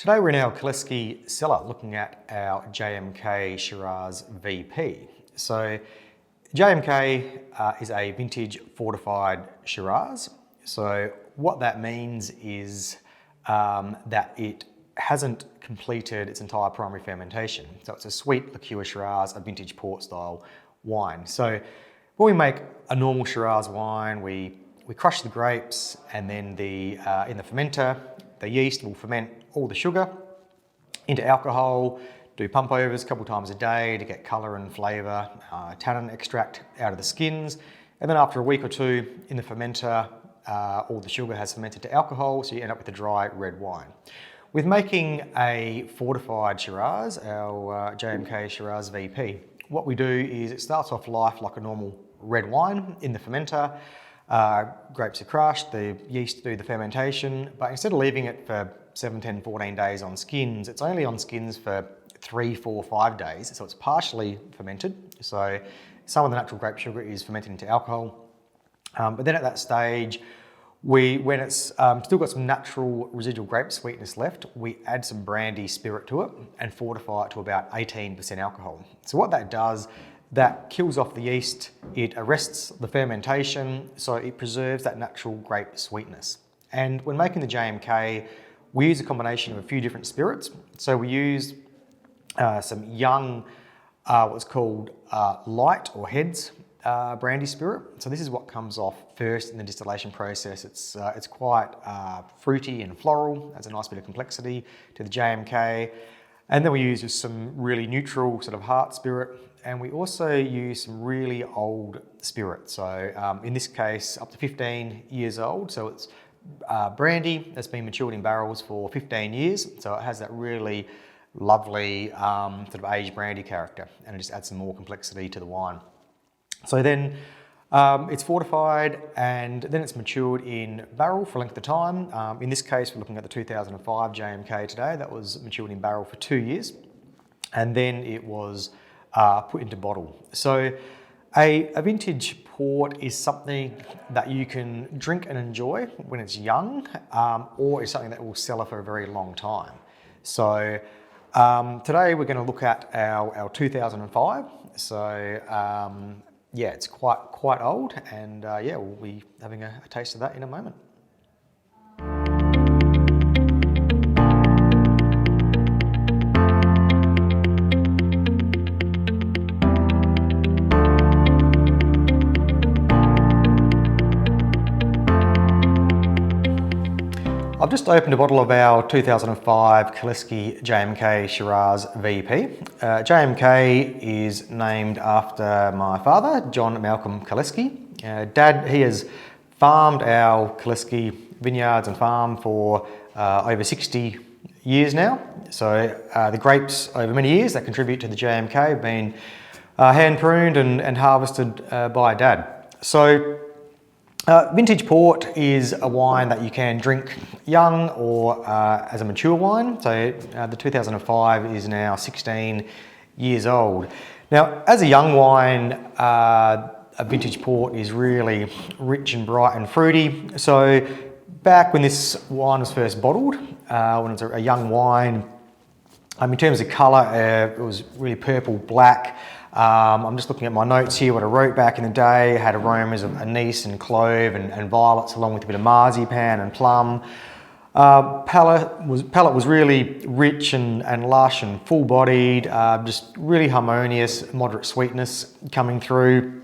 Today we're in our Kaliski cellar looking at our JMK Shiraz VP. So JMK is a vintage fortified Shiraz. So what that means is that it hasn't completed its entire primary fermentation. So it's a sweet liqueur Shiraz, a vintage port style wine. So when we make a normal Shiraz wine, we crush the grapes, and then in the fermenter, the yeast will ferment all the sugar into alcohol, do pump overs a couple times a day to get colour and flavour, tannin extract out of the skins, and then after a week or two in the fermenter, all the sugar has fermented to alcohol, so you end up with a dry red wine. With making a fortified Shiraz, our JMK Shiraz VP, what we do is it starts off life like a normal red wine in the fermenter. Grapes are crushed, the yeast do the fermentation, but instead of leaving it for 7, 10, 14 days on skins, it's only on skins for 3, 4, 5 days, so it's partially fermented. So some of the natural grape sugar is fermented into alcohol. But then at that stage, when it's still got some natural residual grape sweetness left, we add some brandy spirit to it and fortify it to about 18% alcohol. So what that does, that kills off the yeast, it arrests the fermentation, so it preserves that natural grape sweetness. And when making the JMK, we use a combination of a few different spirits. So we use some young, what's called light or heads brandy spirit. So this is what comes off first in the distillation process. It's quite fruity and floral, adds a nice bit of complexity to the JMK. And then we use just some really neutral sort of heart spirit. And we also use some really old spirit. So in this case, up to 15 years old. So it's brandy that's been matured in barrels for 15 years. So it has that really lovely sort of aged brandy character, and it just adds some more complexity to the wine. So then it's fortified, and then it's matured in barrel for a length of time. In this case, we're looking at the 2005 JMK today. That was matured in barrel for 2 years, and then it was put into bottle. So a vintage port is something that you can drink and enjoy when it's young, or is something that will sell for a very long time. So today we're going to look at our 2005. So yeah, it's quite old, and yeah, we'll be having a taste of that in a moment. I've just opened a bottle of our 2005 Kaliski JMK Shiraz VP. JMK is named after my father, John Malcolm Kaliski. Dad, he has farmed our Kaliski vineyards and farm for over 60 years now. So the grapes over many years that contribute to the JMK have been hand pruned and harvested by Dad. So vintage port is a wine that you can drink young or as a mature wine. So the 2005 is now 16 years old. Now, as a young wine, a vintage port is really rich and bright and fruity. So back when this wine was first bottled, when it was a young wine, in terms of colour, it was really purple, black. I'm just looking at my notes here, what I wrote back in the day. It had aromas of anise and clove and violets, along with a bit of marzipan and plum. Palate was really rich and lush and full-bodied, just really harmonious, moderate sweetness coming through.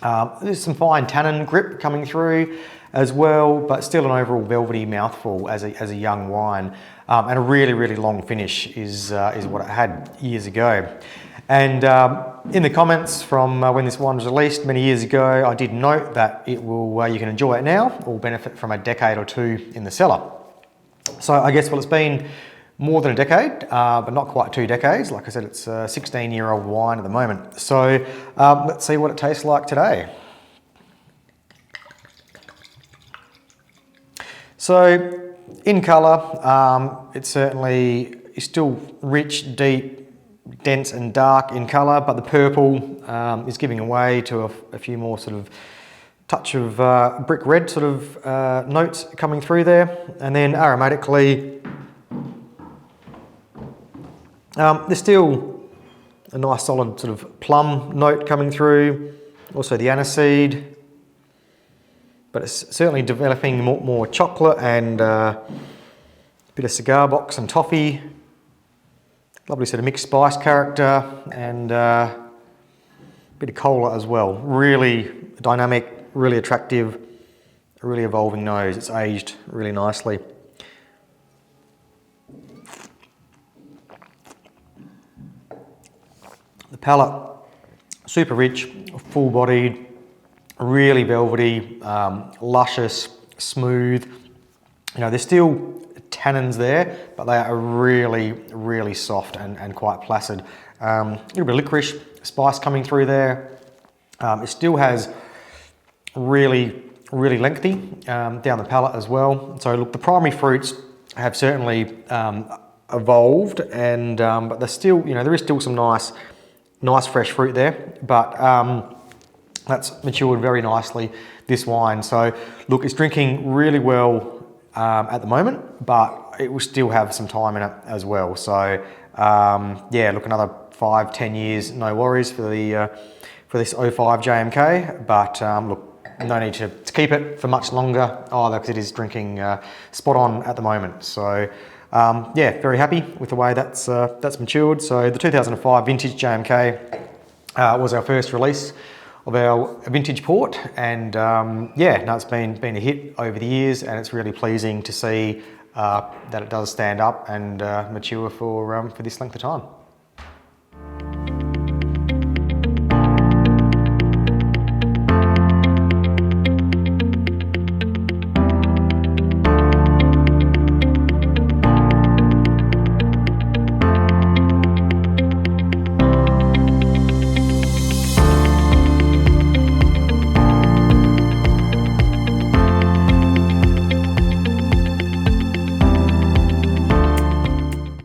There's some fine tannin grip coming through as well, but still an overall velvety mouthful as a young wine. And a really, really long finish is what it had years ago. And in the comments from when this wine was released many years ago, I did note that it will, you can enjoy it now or benefit from a decade or two in the cellar. So I guess, well, it's been more than a decade, but not quite 2 decades. Like I said, it's a 16-year-old wine at the moment. So let's see what it tastes like today. So in colour, it certainly is still rich, deep, dense and dark in colour, but the purple is giving away to a few more sort of touch of brick red sort of notes coming through there. And then aromatically, There's still a nice solid sort of plum note coming through, also the aniseed, but it's certainly developing more chocolate and a bit of cigar box and toffee. Lovely sort of mixed spice character and a bit of cola as well. Really dynamic, really attractive, really evolving nose. It's aged really nicely. The palate, super rich, full-bodied, really velvety, luscious, smooth. You know, there's still tannins there, but they are really, really soft and quite placid. A little bit of licorice spice coming through there. It still has really, really lengthy down the palate as well. So look, the primary fruits have certainly evolved, and but there's still, you know, there is still some nice fresh fruit there, but that's matured very nicely, this wine. So look, it's drinking really well at the moment, but it will still have some time in it as well. So yeah, look, another 5-10 years, no worries for this 05 JMK, but look, no need to keep it for much longer either, because it is drinking spot on at the moment. So yeah, very happy with the way that's matured. So the 2005 vintage JMK was our first release of our vintage port, and yeah, no, it's been a hit over the years, and it's really pleasing to see that it does stand up and mature for this length of time.